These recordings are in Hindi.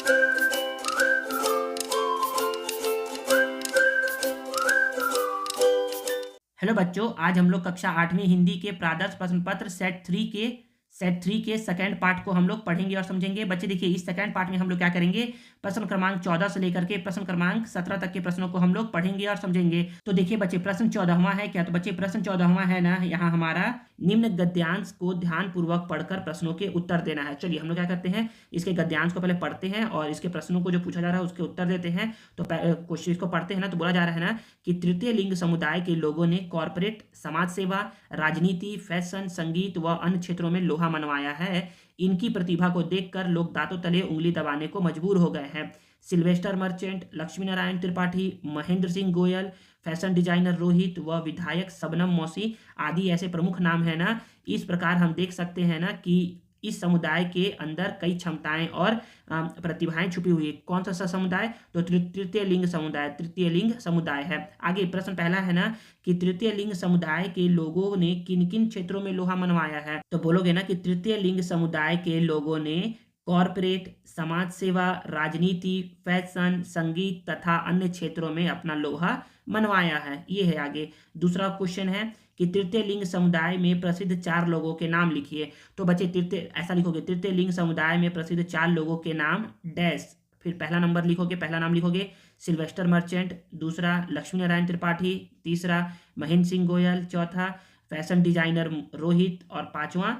हेलो बच्चों, आज हम लोग कक्षा 8वीं हिंदी के प्रादर्श प्रश्न पत्र सेट थ्री के सेकंड पार्ट को हम लोग पढ़ेंगे और समझेंगे। बच्चे देखिए, इस सेकंड पार्ट में हम लोग क्या करेंगे, प्रश्न क्रमांक 14 से लेकर के प्रश्न क्रमांक 17 तक के प्रश्नों को हम लोग पढ़ेंगे और समझेंगे। तो देखिए बच्चे, प्रश्न 14वां है क्या? तो बच्चे प्रश्न 14वां है ना, यहाँ हमारा निम्न गद्यांश को ध्यान पूर्वक पढ़कर प्रश्नों के उत्तर देना है। चलिए हम लोग क्या करते हैं, इसके गद्यांश को पहले पढ़ते हैं और इसके प्रश्नों को जो पूछा जा रहा है उसके उत्तर देते हैं। तो क्वेश्चन को पढ़ते हैं ना, तो बोला जा रहा है ना कि तृतीय लिंग समुदाय के लोगों ने कॉरपोरेट, समाज सेवा, राजनीति, फैशन, संगीत व अन्य क्षेत्रों में लोहा मनवाया है। इनकी प्रतिभा को देखकर लोग दांतों तले उंगली दबाने को मजबूर हो गए हैं। Sylvester merchant, Lakshmi Narayan Tripathi, Mahendra Singh Goyal, fashion designer Rohit व विधायक शबनम मौसी आदि ऐसे प्रमुख नाम है ना। इस प्रकार हम देख सकते हैं ना कि इस समुदाय के अंदर कई क्षमताएं और प्रतिभाएं छुपी हुई है। कौन सा समुदाय? तो तृतीय लिंग समुदाय है। आगे प्रश्न पहला है ना कि तृतीय लिंग समुदाय के लोगों ने किन किन क्षेत्रों में लोहा मनवाया है? तो बोलोगे ना कि तृतीय लिंग समुदाय के लोगों ने कॉरपोरेट, समाज सेवा, राजनीति, फैशन, संगीत तथा अन्य क्षेत्रों में अपना लोहा मनवाया है। ये है आगे। दूसरा क्वेश्चन है कि तृतीय लिंग समुदाय में प्रसिद्ध 4 लोगों के नाम लिखिए। तो बच्चे तृतीय ऐसा लिखोगे, तृतीय लिंग समुदाय में प्रसिद्ध 4 लोगों के नाम डैश, फिर पहला नाम लिखोगे सिल्वेस्टर मर्चेंट, दूसरा लक्ष्मी नारायण त्रिपाठी, तीसरा महेंद्र सिंह गोयल, चौथा फैशन डिजाइनर रोहित और पांचवा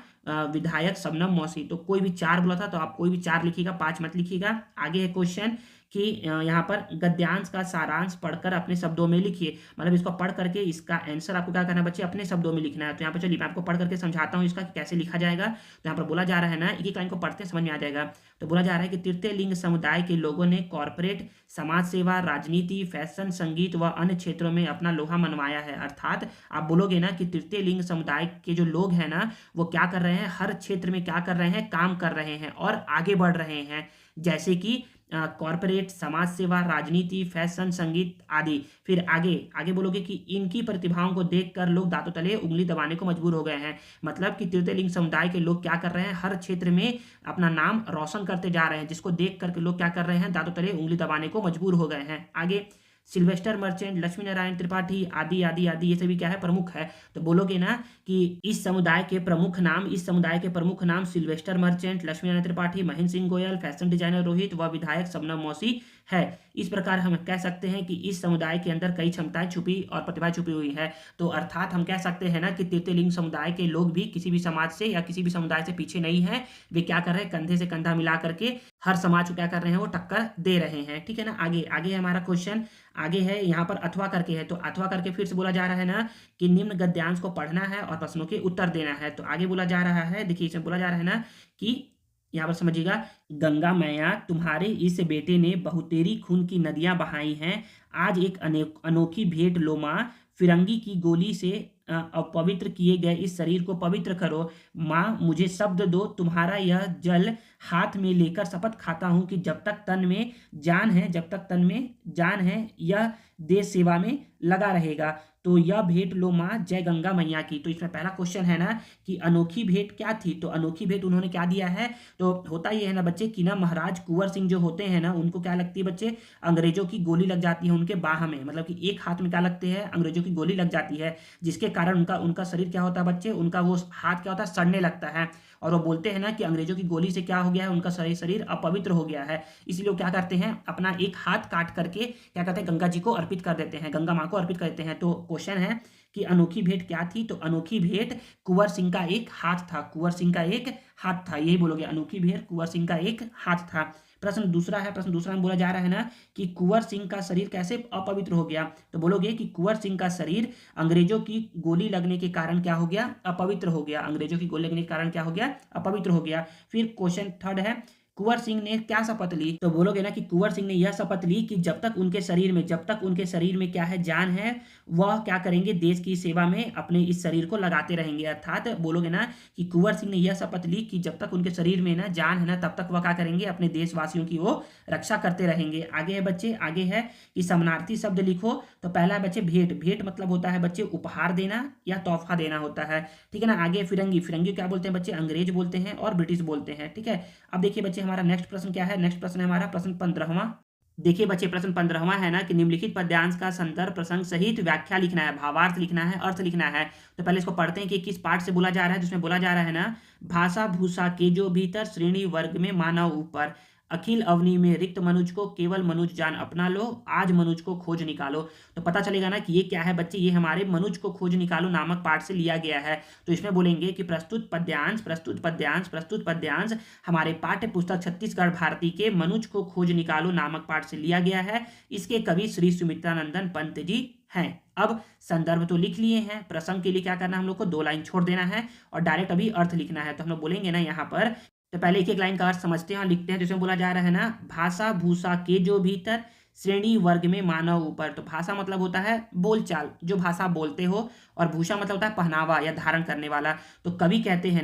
विधायक शबनम मौसी। तो कोई भी 4 बोला था तो आप कोई भी 4 लिखिएगा, 5 मत लिखिएगा। आगे है क्वेश्चन कि यहाँ पर गद्यांश का सारांश पढ़कर अपने शब्दों में लिखिए। मतलब इसको पढ़ करके इसका आंसर आपको क्या करना है बच्चे, अपने शब्दों में लिखना है। तो यहाँ पर चलिए मैं आपको पढ़ करके समझाता हूँ इसका कि कैसे लिखा जाएगा। तो यहाँ पर बोला जा रहा है ना, एक एक लाइन को पढ़ते समझ में आ जाएगा। तो बोला जा रहा है कि तृतीय लिंग समुदाय के लोगों ने कॉरपोरेट, समाज सेवा, राजनीति, फैशन, संगीत व अन्य क्षेत्रों में अपना लोहा मनवाया है। अर्थात आप बोलोगे ना कि तृतीय लिंग समुदाय के जो लोग हैं ना, वो क्या कर रहे हैं, हर क्षेत्र में क्या कर रहे हैं, काम कर रहे हैं और आगे बढ़ रहे हैं। जैसे कि कॉरपोरेट, समाज सेवा, राजनीति, फैशन, संगीत आदि। फिर आगे बोलोगे कि इनकी प्रतिभाओं को देखकर लोग दांतों तले उंगली दबाने को मजबूर हो गए हैं। मतलब कि तृतीय लिंग समुदाय के लोग क्या कर रहे हैं, हर क्षेत्र में अपना नाम रोशन करते जा रहे हैं, जिसको देख करके लोग क्या कर रहे हैं, दांतों तले उंगली दबाने को मजबूर हो गए हैं। आगे सिल्वेस्टर मर्चेंट, लक्ष्मी नारायण त्रिपाठी आदि आदि आदि ये सभी क्या है, प्रमुख है। तो बोलोगे ना कि इस समुदाय के प्रमुख नाम Sylvester merchant, Lakshmi Narayan Tripathi, Mahendra Singh Goyal, fashion designer Rohit व विधायक शबनम मौसी है। इस प्रकार हम कह सकते हैं कि इस समुदाय के अंदर कई क्षमताएं छुपी और प्रतिभा छुपी हुई है। तो अर्थात हम कह सकते हैं ना कि तृतीय लिंग समुदाय के लोग भी किसी भी समाज से या किसी भी समुदाय से पीछे नहीं है। वे क्या कर रहे हैं, कंधे से कंधा मिला करके हर समाज को क्या कर रहे हैं, वो टक्कर दे रहे हैं। ठीक है ना। आगे है हमारा क्वेश्चन, आगे है यहाँ पर अथवा करके है। तो अथवा करके फिर से बोला जा रहा है ना कि निम्न गद्यांश को पढ़ना है और प्रश्नों के उत्तर देना है। तो आगे बोला जा रहा है, देखिए इसमें बोला जा रहा है ना कि यहाँ पर समझिएगा, गंगा मैया तुम्हारे इस बेटे ने बहुतेरी खून की नदियां बहाई हैं। आज एक अनोखी भेंट लो माँ, फिरंगी की गोली से अपवित्र किए गए इस शरीर को पवित्र करो। माँ मुझे शब्द दो, तुम्हारा यह जल हाथ में लेकर शपथ खाता हूँ कि जब तक तन में जान है यह देश सेवा में लगा रहेगा। तो यह भेंट लो माँ, जय गंगा मैया की। तो इसमें पहला क्वेश्चन है ना कि अनोखी भेंट क्या थी? तो अनोखी भेंट उन्होंने क्या दिया है? तो होता ये है ना बच्चे कि ना महाराज कुंवर सिंह जो होते हैं ना, उनको क्या लगती है बच्चे, अंग्रेजों की गोली लग जाती है उनके बाह में। मतलब कि एक हाथ में क्या लगते हैं, अंग्रेजों की गोली लग जाती है, जिसके कारण उनका शरीर क्या होता है बच्चे, उनका वो हाथ क्या होता है, सड़ने लगता है। और वो बोलते हैं ना कि अंग्रेजों की गोली से क्या हो गया है, उनका शरीर अपवित्र हो गया है। इसलिए वो क्या करते हैं, अपना एक हाथ काट करके क्या करते हैं, गंगा जी को अर्पित कर देते हैं, गंगा माँ को अर्पित कर देते हैं। तो क्वेश्चन है कि अनोखी भेंट क्या थी? तो अनोखी भेंट कुंवर सिंह का एक हाथ था, यही बोलोगे, अनोखी भेंट कुंवर सिंह का एक हाथ था। प्रश्न दूसरा में बोला जा रहा है ना कि कुंवर सिंह का शरीर कैसे अपवित्र हो गया? तो बोलोगे कि कुंवर सिंह का शरीर अंग्रेजों की गोली लगने के कारण क्या हो गया, अपवित्र हो गया। अंग्रेजों की गोली लगने के कारण क्या हो गया, अपवित्र हो गया। फिर क्वेश्चन थर्ड है, कुंवर सिंह ने क्या शपथ ली? तो बोलोगे ना कि कुंवर सिंह ने यह शपथ ली कि जब तक उनके शरीर में क्या है, जान है, वह क्या करेंगे, देश की सेवा में अपने इस शरीर को लगाते रहेंगे। अर्थात बोलोगे ना कि कुंवर सिंह ने यह शपथ ली कि जब तक उनके शरीर में ना जान है ना, तब तक वह क्या करेंगे, अपने देशवासियों की वो रक्षा करते रहेंगे। आगे है बच्चे, आगे है कि समानार्थी शब्द लिखो। तो पहला है बच्चे भेंट मतलब होता है बच्चे उपहार देना या तोहफा देना होता है। ठीक है ना। आगे फिरंगी क्या बोलते हैं बच्चे, अंग्रेज बोलते हैं और ब्रिटिश बोलते हैं। ठीक है। अब देखिए बच्चे हमारा नेक्स्ट प्रश्न क्या है? नेक्स्ट प्रश्न है हमारा प्रश्न 15वां। देखिए बच्चे प्रश्न 15वां है ना कि निम्नलिखित पद्यांश का संदर्भ प्रसंग सहित व्याख्या लिखना है, भावार्थ लिखना है, अर्थ लिखना है। तो पहले इसको पढ़ते हैं कि किस पाठ से बोला जा रहा है। जिसमें बोला जा रहा है ना, भाषा भूषा के जो भीतर श्रेणी वर्ग में मानव ऊपर, अखिल अवनी में रिक्त मनुज को केवल मनुज जान अपना लो, आज मनुज को खोज निकालो। तो पता चलेगा ना कि ये क्या है बच्चे, ये हमारे मनुज को खोज निकालो नामक पाठ से लिया गया है। तो इसमें बोलेंगे कि प्रस्तुत पद्यांश प्रस्तुत पद्यांश प्रस्तुत पद्यांश हमारे पाठ्य पुस्तक छत्तीसगढ़ भारती के मनुज को खोज निकालो नामक पाठ से लिया गया है। इसके कवि श्री सुमित्रानंदन पंत जी हैं। अब संदर्भ तो लिख लिए हैं, प्रसंग के लिए क्या करना है हम लोग को, 2 लाइन छोड़ देना है और डायरेक्ट अभी अर्थ लिखना है। तो हम लोग बोलेंगे ना यहाँ पर, तो पहले एक एक लाइन का अर्थ समझते हैं और लिखते हैं। जिसमें बोला जा रहा है ना, भाषा भूषा के जो भीतर श्रेणी वर्ग में मानव ऊपर। तो भाषा मतलब होता है बोलचाल, जो भाषा बोलते हो, और भूषा मतलब होता है पहनावा या धारण करने वाला। तो कवि कहते हैं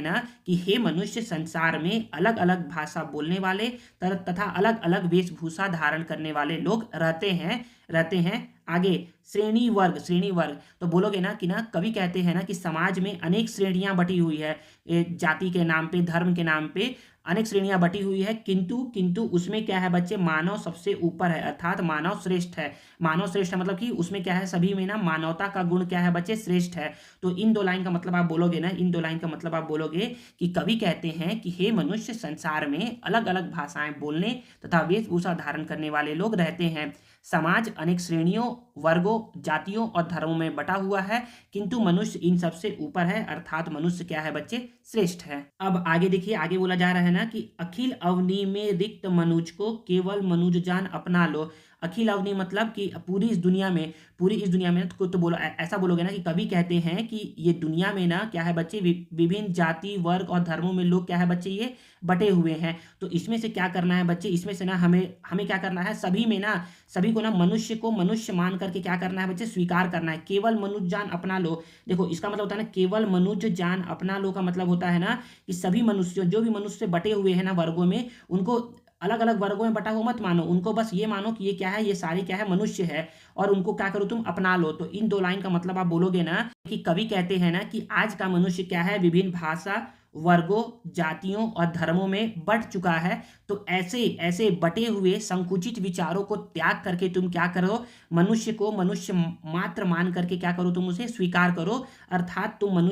ना कि हे मनुष्य, संसार में अलग अलग भाषा बोलने वाले तथा अलग अलग वेशभूषा धारण करने वाले लोग रहते हैं। आगे श्रेणी वर्ग तो बोलोगे ना कि कवि कहते हैं ना कि समाज में अनेक श्रेणियां बटी हुई है, जाति के नाम पे, धर्म के नाम पे अनेक श्रेणियां बटी हुई है, किंतु उसमें क्या है बच्चे, मानव सबसे ऊपर है, अर्थात मानव श्रेष्ठ है। मानव श्रेष्ठ है मतलब कि उसमें क्या है, सभी में ना मानवता का गुण क्या है बच्चे, श्रेष्ठ है। तो इन 2 लाइन का मतलब आप बोलोगे ना, इन 2 लाइन का मतलब आप बोलोगे कि कवि कहते हैं कि हे मनुष्य, संसार में अलग अलग भाषाएं बोलने तथा वेशभूषा धारण करने वाले लोग रहते हैं। समाज अनेक श्रेणियों, वर्गों, जातियों और धर्मों में बटा हुआ है, किंतु मनुष्य इन सबसे ऊपर है, अर्थात मनुष्य क्या है बच्चे, श्रेष्ठ है। अब आगे देखिए, आगे बोला जा रहा है ना कि अखिल अवनी में रिक्त मनुज को केवल मनुज जान अपना लो। अखिल अवनी मतलब कि पूरी इस दुनिया में तो बोलो, ऐसा बोलोगे ना कि कवि कहते हैं कि ये दुनिया में ना क्या है बच्चे, विभिन्न जाति, वर्ग और धर्मों में लोग क्या है बच्चे, ये बटे हुए हैं। तो इसमें से क्या करना है बच्चे, इसमें से ना हमें क्या करना है, सभी को ना मनुष्य को मनुष्य मान करके क्या करना है बच्चे, स्वीकार करना है। केवल मनुज जान अपना लो, देखो इसका मतलब होता है ना, केवल मनुज जान अपना लो का मतलब होता है ना कि सभी मनुष्य, जो भी मनुष्य बटे हुए हैं ना वर्गों में, उनको अलग अलग वर्गों में बटा हुआ मत मानो, उनको बस ये मानो कि ये क्या है, ये सारे क्या है, मनुष्य है, और उनको क्या करो तुम, अपना लो। तो इन 2 लाइन का मतलब आप बोलोगे ना कि कवि कहते हैं ना कि आज का मनुष्य क्या है, विभिन्न भाषा, वर्गों, जातियों और धर्मों में बट चुका है। तो ऐसे बटे हुए संकुचित विचारों को त्याग करके तुम क्या करो, मनुष्य को मनुष्य मात्र मान करके क्या करो, तुम उसे स्वीकार करो, अर्थात तुम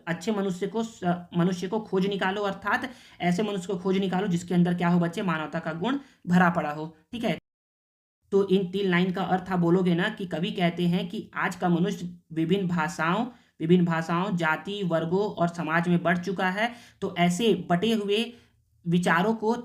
अच्छे मनुष्य को खोज निकालो, अर्थात ऐसे मनुष्य को खोज निकालो जिसके अंदर क्या हो बच्चे, मानवता का गुण भरा पड़ा हो। ठीक है, तो इन 3 लाइन का अर्थ आप बोलोगे ना कि कवि कहते हैं कि आज का मनुष्य विभिन्न भाषाओं, जाति, वर्गों और समाज में बढ़ चुका है। तो ऐसे बटे हुए विचारों को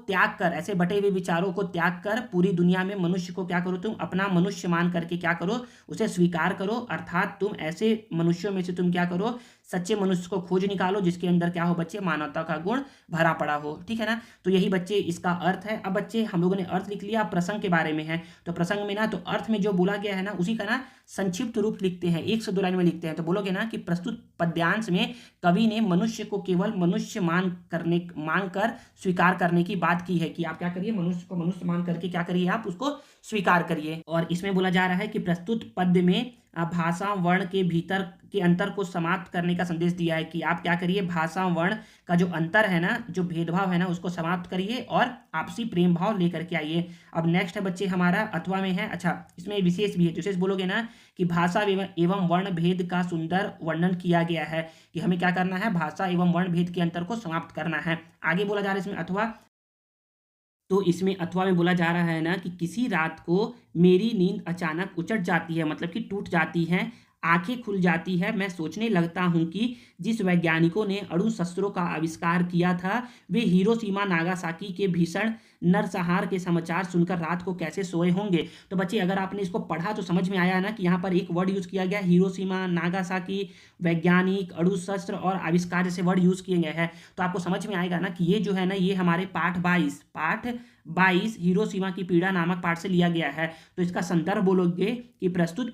त्याग कर पूरी दुनिया में मनुष्य को क्या करो, तुम अपना मनुष्य मान करके क्या करो, उसे स्वीकार करो, अर्थात तुम ऐसे मनुष्यों में से तुम क्या करो, सच्चे मनुष्य को खोज निकालो जिसके अंदर क्या हो बच्चे, मानवता का गुण भरा पड़ा हो। ठीक है ना, तो यही बच्चे इसका अर्थ है। अब बच्चे हम लोगों ने अर्थ लिख लिया, प्रसंग के बारे में है। तो प्रसंग में ना, तो अर्थ में जो बोला गया है ना, उसी का ना संक्षिप्त रूप लिखते हैं, 1 से 2 लाइन में लिखते हैं। तो बोलोगे ना कि प्रस्तुत पद्यांश में कवि ने मनुष्य को केवल मनुष्य मान कर स्वीकार करने की बात की है, कि आप क्या करिए, मनुष्य को मनुष्य मान करके क्या करिए, आप उसको स्वीकार करिए। और इसमें बोला जा रहा है कि प्रस्तुत पद्य में भाषा वर्ण के भीतर के अंतर को समाप्त करने का संदेश दिया है, कि आप क्या करिए, भाषा वर्ण का जो अंतर है ना, जो भेदभाव है ना, उसको समाप्त करिए और आपसी प्रेम भाव लेकर के आइए। अब नेक्स्ट है बच्चे हमारा अथवा में है। अच्छा, इसमें विशेष भी है। विशेष बोलोगे ना कि भाषा एवं वर्ण भेद का सुंदर वर्णन किया गया है, कि हमें क्या करना है, भाषा एवं वर्ण भेद के अंतर को समाप्त करना है। आगे बोला जा रहा है इसमें अथवा, तो इसमें अथवा में बोला जा रहा है ना कि किसी रात को मेरी नींद अचानक उचट जाती है, मतलब कि टूट जाती है, आंखें खुल जाती है, मैं सोचने लगता हूं कि जिस वैज्ञानिकों ने अणु शस्त्रों का आविष्कार किया था, वे हिरोशिमा नागासाकी के भीषण नरसंहार के समाचार सुनकर रात को कैसे सोए होंगे। तो बच्चे अगर आपने इसको पढ़ा तो समझ में आया ना कि यहाँ पर एक वर्ड यूज किया गया, हिरोशिमा, नागासाकी, वैज्ञानिक, अणु शस्त्र और आविष्कार जैसे वर्ड यूज किए गए हैं। तो आपको समझ में आएगा ना कि ये जो है ना, ये हमारे पाठ 22 हिरोशिमा की पीड़ा नामक पाठ से लिया गया है। तो इसका संदर्भ बोलोगे कि प्रस्तुत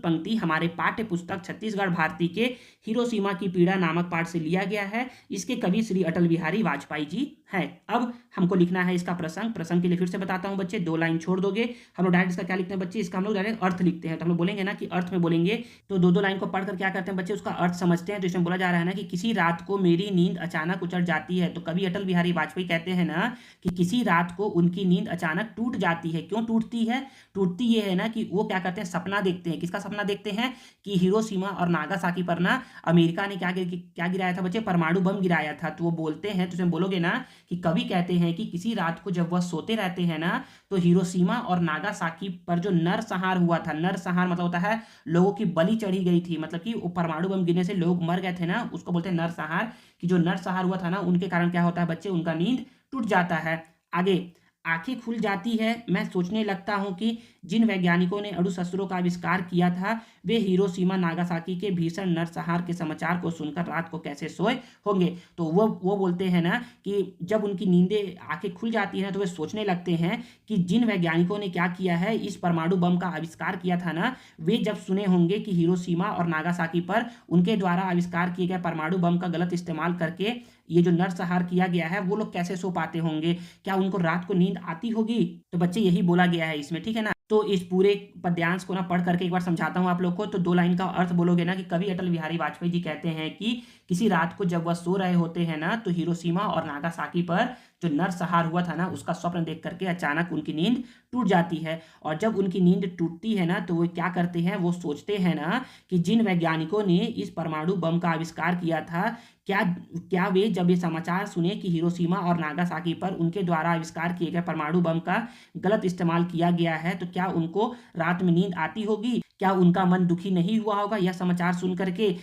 पंक्ति हमारे पाठ्य पुस्तक छत्तीसगढ़ भारती के हिरोशिमा की पीड़ा नामक पाठ से लिया गया है। इसके कवि श्री अटल बिहारी वाजपेयी जी है। अब हमको लिखना है इसका प्रसंग। प्रसंग के लिए फिर से बताता हूँ बच्चे, 2 लाइन छोड़ दोगे। हम लोग डायरेक्ट इसका क्या लिखते हैं बच्चे, इसका हम लोग डायरेक्ट अर्थ लिखते हैं। तो हम लोग बोलेंगे ना कि अर्थ में बोलेंगे, तो 2 लाइन को पढ़कर क्या करते हैं बच्चे, उसका अर्थ समझते हैं। तो इसमें बोला जा रहा है ना कि किसी रात को मेरी नींद अचानक उचट जाती है। तो कवि अटल बिहारी वाजपेयी कहते हैं ना कि किसी रात को उनकी नींद अचानक टूट जाती है। क्यों टूटती है? टूटती ये है ना कि वो क्या करते हैं, सपना देखते हैं। किसका सपना देखते हैं? कि हिरोशिमा और नागासाकी पर ना अमेरिका ने क्या गिराया था बच्चे, परमाणु बम गिराया था। तो वो बोलते हैं, तो उसमें बोलोगे ना कि कवि कहते हैं कि किसी रात को जब वह सोते रहते हैं ना, तो हिरोशिमा और नागासाकी पर जो नरसंहार हुआ था, नरसंहार मतलब होता है लोगों की बलि चढ़ी गई थी, मतलब कि वो परमाणु बम गिरने से लोग मर गए थे ना, उसको बोलते हैं नरसंहार। कि जो नरसंहार हुआ था ना, उनके कारण क्या होता है बच्चे, उनका नींद टूट जाता है। आगे, आंखें खुल जाती है, मैं सोचने लगता हूं कि जिन वैज्ञानिकों ने अणु शस्त्रों का आविष्कार किया था, वे हिरोशिमा नागासाकी के भीषण नरसंहार के समाचार को सुनकर रात को कैसे सोए होंगे। तो वो बोलते हैं ना कि जब उनकी नींदें आंखें खुल जाती है ना, तो वे सोचने लगते हैं कि जिन वैज्ञानिकों ने क्या किया है, इस परमाणु बम का आविष्कार किया था ना, वे जब सुने होंगे कि हिरोशिमा और नागासाकी पर उनके द्वारा आविष्कार किए गए परमाणु बम का गलत इस्तेमाल करके ये जो नरसंहार किया गया है, वो लोग कैसे सो पाते होंगे, क्या उनको रात को नींद आती होगी। तो बच्चे यही बोला गया है इसमें, ठीक है ना। तो इस पूरे पद्यांश को ना पढ़ करके एक बार समझाता हूँ आप लोग को। तो 2 लाइन का अर्थ बोलोगे ना कि कवि अटल बिहारी वाजपेयी जी कहते हैं कि किसी रात को जब वह सो रहे होते हैं ना, तो हिरोशिमा और नागासाकी पर जो नरसंहार हुआ था ना, उसका स्वप्न देख करके अचानक उनकी नींद टूट जाती है। और जब उनकी नींद टूटती है ना, तो वो क्या करते हैं, वो सोचते हैं ना कि जिन वैज्ञानिकों ने इस परमाणु बम का आविष्कार किया था, क्या क्या वे जब ये समाचार सुने कि हिरोशिमा और नागासाकी पर उनके द्वारा आविष्कार किए गए परमाणु बम का गलत इस्तेमाल किया गया है, तो क्या उनको रात में नींद आती होगी, क्या उनका मन दुखी नहीं हुआ होगा यह समाचार सुन करके।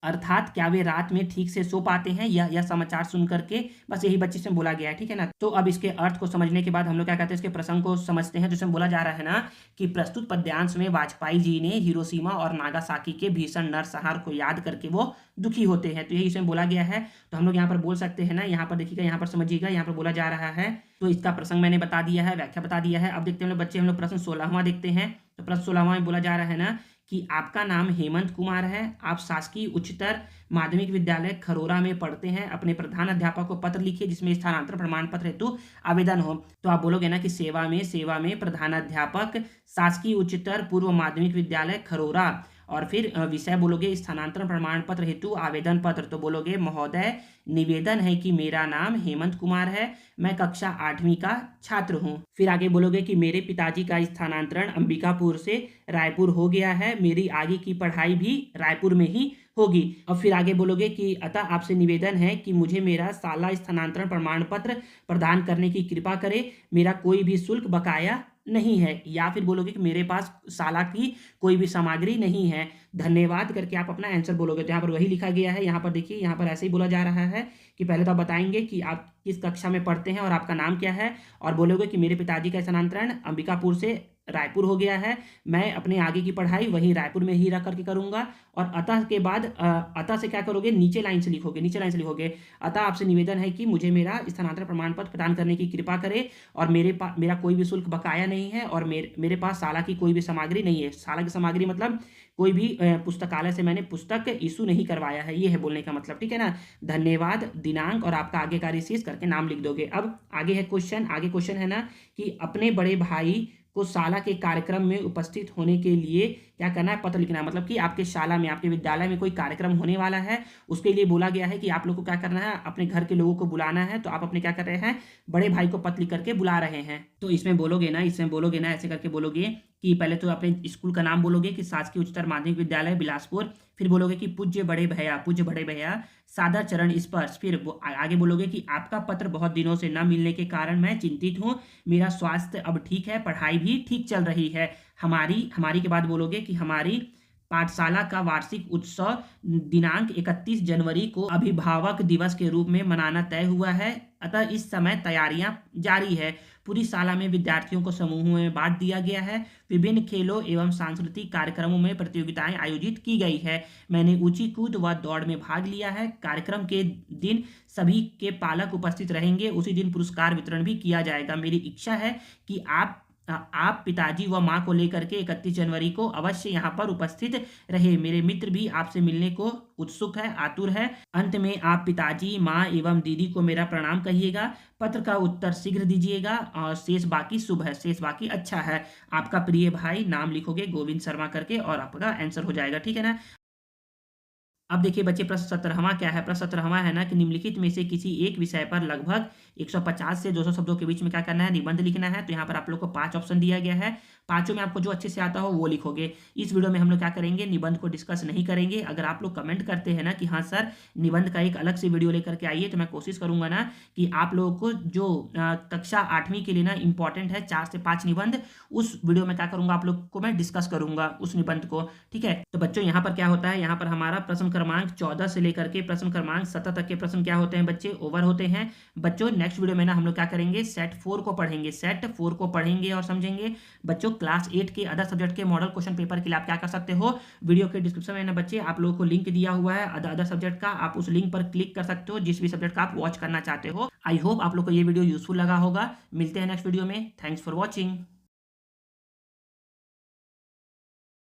अर्थात क्या वे रात में ठीक से सो पाते हैं, यह समाचार सुन करके। बस यही बच्चे से बोला गया है, ठीक है ना। तो अब इसके अर्थ को समझने के बाद हम लोग क्या कहते हैं, इसके प्रसंग को समझते हैं। जिसमें बोला जा रहा है ना कि प्रस्तुत पद्यांश में वाजपेयी जी ने हिरोशिमा और नागासाकी के भीषण नरसंहार को याद करके वो दुखी होते हैं। तो यही इसमें बोला गया है। तो हम लोग यहाँ पर बोल सकते हैं ना, यहाँ पर देखिएगा, यहाँ पर समझिएगा, यहाँ पर बोला जा रहा है। तो इसका प्रसंग मैंने बता दिया है, व्याख्या बता दिया है। अब देखते हैं हम लोग बच्चे, हम लोग प्रश्न 16वां देखते हैं। तो प्रश्न 16वां में बोला जा रहा है ना कि आपका नाम हेमंत कुमार है, आप शासकीय उच्चतर माध्यमिक विद्यालय खरोरा में पढ़ते हैं, अपने प्रधान अध्यापक को पत्र लिखिए जिसमें स्थानांतरण प्रमाण पत्र हेतु आवेदन हो। तो आप बोलोगे ना कि सेवा में प्रधानाध्यापक शासकीय उच्चतर पूर्व माध्यमिक विद्यालय खरोरा, और फिर विषय बोलोगे स्थानांतरण प्रमाण पत्र हेतु आवेदन पत्र। तो बोलोगे महोदय, निवेदन है कि मेरा नाम हेमंत कुमार है, मैं कक्षा 8वीं का छात्र हूँ। फिर आगे बोलोगे कि मेरे पिताजी का स्थानांतरण अंबिकापुर से रायपुर हो गया है, मेरी आगे की पढ़ाई भी रायपुर में ही होगी। और फिर आगे बोलोगे कि अतः आपसे निवेदन है कि मुझे मेरा शाला स्थानांतरण प्रमाण पत्र प्रदान करने की कृपा करें, मेरा कोई भी शुल्क बकाया नहीं है। या फिर बोलोगे कि मेरे पास शाला की कोई भी सामग्री नहीं है, धन्यवाद करके आप अपना आंसर बोलोगे। तो यहाँ पर वही लिखा गया है। यहाँ पर देखिए, यहाँ पर ऐसे ही बोला जा रहा है कि पहले तो आप बताएंगे कि आप किस कक्षा में पढ़ते हैं और आपका नाम क्या है, और बोलोगे कि मेरे पिताजी का स्थानांतरण अंबिकापुर से रायपुर हो गया है, मैं अपने आगे की पढ़ाई वहीं रायपुर में ही रह करके करूंगा। और अतः के बाद अतः से क्या करोगे, नीचे लाइन से लिखोगे, अतः आपसे निवेदन है कि मुझे मेरा स्थानांतरण प्रमाण पत्र प्रदान करने की कृपा करें, और मेरा कोई भी शुल्क बकाया नहीं है, और मेरे पास शाला की कोई भी सामग्री नहीं है। शाला की सामग्री मतलब कोई भी पुस्तकालय से मैंने पुस्तक इशू नहीं करवाया है, ये है बोलने का मतलब, ठीक है ना। धन्यवाद, दिनांक और आपका आगे का रिसीज करके नाम लिख दोगे। अब आगे है क्वेश्चन, आगे क्वेश्चन है ना कि अपने बड़े भाई को शाला के कार्यक्रम में उपस्थित होने के लिए क्या करना है, पत्र लिखना है। मतलब कि आपके शाला में, आपके विद्यालय में कोई कार्यक्रम होने वाला है, उसके लिए बोला गया है कि आप लोग को क्या करना है, अपने घर के लोगों को बुलाना है। तो आप अपने क्या कर रहे हैं, बड़े भाई को पत्र लिख करके बुला रहे हैं। तो इसमें बोलोगे ना, ऐसे करके बोलोगे कि पहले तो अपने स्कूल का नाम बोलोगे कि शासकीय उच्चतर माध्यमिक विद्यालय बिलासपुर, फिर बोलोगे कि पूज्य बड़े भैया सादर चरण स्पर्श। फिर आगे बोलोगे कि आपका पत्र बहुत दिनों से न मिलने के कारण मैं चिंतित हूँ, मेरा स्वास्थ्य अब ठीक है, पढ़ाई भी ठीक चल रही है। हमारी के बाद बोलोगे कि हमारी पाठशाला का वार्षिक उत्सव दिनांक 31 जनवरी को अभिभावक दिवस के रूप में मनाना तय हुआ है, अतः इस समय तैयारियां जारी है। पूरी शाला में विद्यार्थियों को समूहों में बांट दिया गया है, विभिन्न खेलों एवं सांस्कृतिक कार्यक्रमों में प्रतियोगिताएं आयोजित की गई है, मैंने ऊंची कूद व दौड़ में भाग लिया है। कार्यक्रम के दिन सभी के पालक उपस्थित रहेंगे, उसी दिन पुरस्कार वितरण भी किया जाएगा। मेरी इच्छा है कि आप आप पिताजी व माँ को लेकर के 31 जनवरी को अवश्य यहाँ पर उपस्थित रहे। मेरे मित्र भी आपसे मिलने को उत्सुक है, आतुर है। अंत में आप पिताजी, माँ एवं दीदी को मेरा प्रणाम कहिएगा। पत्र का उत्तर शीघ्र दीजिएगा और शेष बाकी शुभ है, शेष बाकी अच्छा है। आपका प्रिय भाई, नाम लिखोगे गोविंद शर्मा करके और आपका आंसर हो जाएगा, ठीक है ना। अब देखिए बच्चे प्रश्न 17वां क्या है। प्रश्न 17वां है ना कि निम्नलिखित में से किसी एक विषय पर लगभग 150 से 200 शब्दों के बीच में क्या करना है, निबंध लिखना है। तो यहाँ पर आप लोग को 5 ऑप्शन दिया गया है, पांचों में आपको जो अच्छे से आता हो वो लिखोगे। इस वीडियो में हम लोग क्या करेंगे, निबंध को डिस्कस नहीं करेंगे। अगर आप लोग कमेंट करते हैं ना कि हाँ सर निबंध का एक अलग से वीडियो लेकर के आइए, तो मैं कोशिश करूंगा ना कि आप लोगों को जो कक्षा 8वीं के लिए ना इंपॉर्टेंट है 4 से 5 निबंध, उस वीडियो में क्या करूंगा आप लोग को मैं डिस्कस करूंगा उस निबंध को, ठीक है। तो बच्चों यहाँ पर क्या होता है, यहाँ पर हमारा प्रश्न क्रमांक 14 से लेकर के प्रश्न क्रमांक 17 तक के प्रश्न क्या होते हैं बच्चे, ओवर होते हैं। बच्चों नेक्स्ट वीडियो में ना हम लोग क्या करेंगे, सेट 4 को पढ़ेंगे, सेट 4 को पढ़ेंगे और समझेंगे। बच्चों क्लास 8 के अदर सब्जेक्ट के मॉडल क्वेश्चन पेपर के लिए आप क्या कर सकते हो, वीडियो के डिस्क्रिप्शन में ना बच्चे आप लोगों को लिंक दिया हुआ है अदर सब्जेक्ट का, आप उस लिंक पर क्लिक कर सकते हो जिस भी सब्जेक्ट का आप वॉच करना चाहते हो। आई होप आप लोग को ये वीडियो यूजफुल लगा होगा। मिलते हैं नेक्स्ट वीडियो में। Thanks for watching.